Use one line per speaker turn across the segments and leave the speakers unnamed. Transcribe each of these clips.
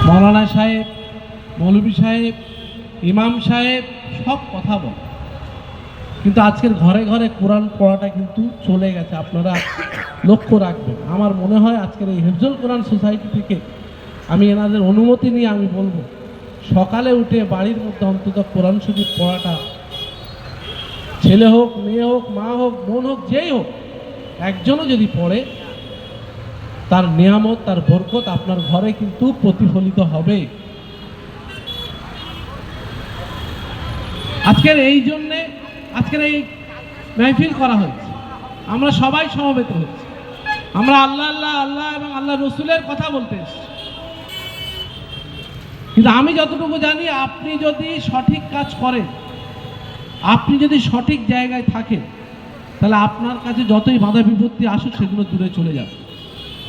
মৌলানা সাহেব, মৌলভী সাহেব, ইমাম সাহেব সব কথা বলে, কিন্তু আজকের ঘরে ঘরে কোরআন পড়াটা কিন্তু চলে গেছে। আপনারা লক্ষ্য রাখবেন। আমার মনে হয় আজকের এই হেফজুল কোরআন সোসাইটি থেকে আমি এনাদের অনুমতি নিয়ে আমি বলবো, সকালে উঠে বাড়ির মধ্যে অন্তত কোরআন শরীফ পড়াটা, ছেলে হোক, মেয়ে হোক, মা হোক, বোন হোক, যেই হোক, একজনও যদি পড়ে, তার নিয়ামত, তার বরকত আপনার ঘরে কিন্তু প্রতিফলিত হবে। আজকের এই জন্যে আজকের এই মাহফিল করা হয়েছে। আমরা সবাই সমবেত হচ্ছি। আমরা আল্লাহ আল্লাহ আল্লাহ এবং আল্লাহ রসুলের কথা বলতে এসেছি। কিন্তু আমি যতটুকু জানি, আপনি যদি সঠিক কাজ করেন, আপনি যদি সঠিক জায়গায় থাকেন, তাহলে আপনার কাছে যতই বাধা বিপত্তি আসুক সেগুলো দূরে চলে যাবে।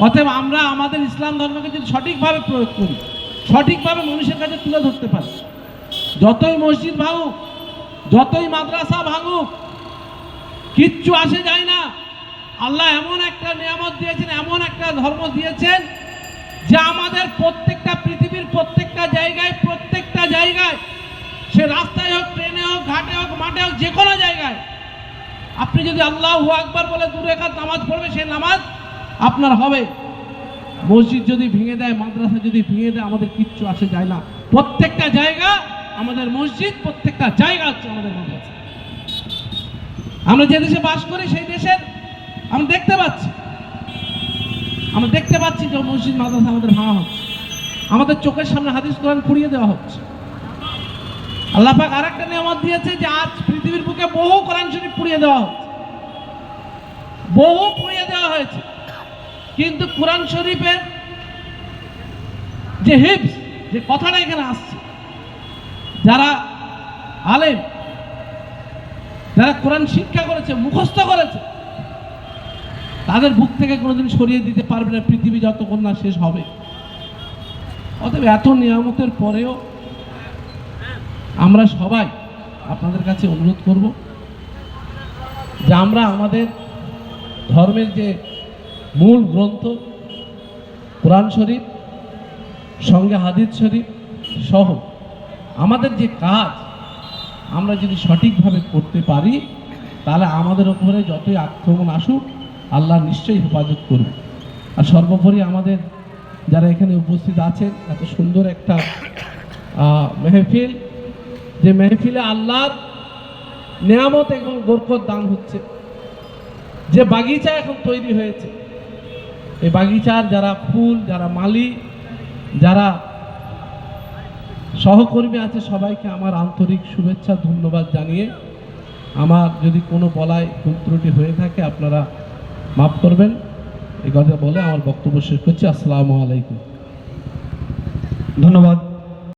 অতএব আমরা আমাদের ইসলাম ধর্মকে যদি সঠিকভাবে প্রয়োগ করি, সঠিকভাবে মানুষের কাছে তুলে ধরতে পারি, যতই মসজিদ ভাঙুক, যতই মাদ্রাসা ভাঙুক, কিচ্ছু আসে যায় না। আল্লাহ এমন একটা নিয়ামত দিয়েছেন, এমন একটা ধর্ম দিয়েছেন যে আমাদের প্রত্যেকটা পৃথিবীর প্রত্যেকটা জায়গায়, সে রাস্তায় হোক, ট্রেনে হোক, ঘাটে হোক, মাঠে হোক, যে কোনো জায়গায় আপনি যদি আল্লাহু আকবার বলে 2 রাকাত নামাজ পড়বে, সেই নামাজ আপনার হবে। মসজিদ যদি ভেঙে দেয়, মাদ্রাসা যদি ভেঙে দেয়, আমাদের কিচ্ছু আসে যায় না। প্রত্যেকটা জায়গা আমাদের মসজিদ, প্রত্যেকটা জায়গা হচ্ছে আমাদের মাদ্রাসা। আমরা যে দেশে বাস করি সেই দেশের আমরা দেখতে পাচ্ছি যে মসজিদ মাদ্রাসা আমাদের ভাঙা হচ্ছে, আমাদের চোখের সামনে হাদিস কোরআন পুড়িয়ে দেওয়া হচ্ছে। আল্লাহ পাক আরেকটা নিয়ামত দিয়েছে যে আজ পৃথিবীর বুকে বহু কোরআন শরীফ পুড়িয়ে দেওয়া হয়েছে, কিন্তু কোরআন শরীফের যে হিফজ, যে কথাটা এখানে আসছে, যারা আলেম, যারা কোরআন শিক্ষা করেছে, মুখস্থ করেছে, তাদের বুক থেকে কোনোদিন সরিয়ে দিতে পারবে না পৃথিবী যতক্ষণ না শেষ হবে। অতএব এত নিয়ামতের পরেও আমরা সবাই আপনাদের কাছে অনুরোধ করব যে আমরা আমাদের ধর্মের যে মূল গ্রন্থ কোরআন শরীফ, সঙ্গে হাদিস শরীফ সহ আমাদের যে কাজ, আমরা যদি সঠিকভাবে করতে পারি, তাহলে আমাদের উপরে যতই আক্রমণ আসুক, আল্লাহ নিশ্চয়ই হেফাজত করবে। আর সর্বোপরি আমাদের যারা এখানে উপস্থিত আছেন, এত সুন্দর একটা মেহফিল, যে মেহফিলে আল্লাহর নিয়ামত এবং বরকত দান হচ্ছে, যে বাগিচা এখন তৈরি হয়েছে, এই বাগিচার যারা ফুল, যারা মালি, যারা সহকর্মী আছে, সবাইকে আমার আন্তরিক শুভেচ্ছা, ধন্যবাদ জানিয়ে, আমার যদি কোনো বলায় ভুল ত্রুটি হয়ে থাকে আপনারা মাফ করবেন। এই কথা বলে আমার বক্তব্য শেষ করছি। আসসালামু আলাইকুম।
ধন্যবাদ।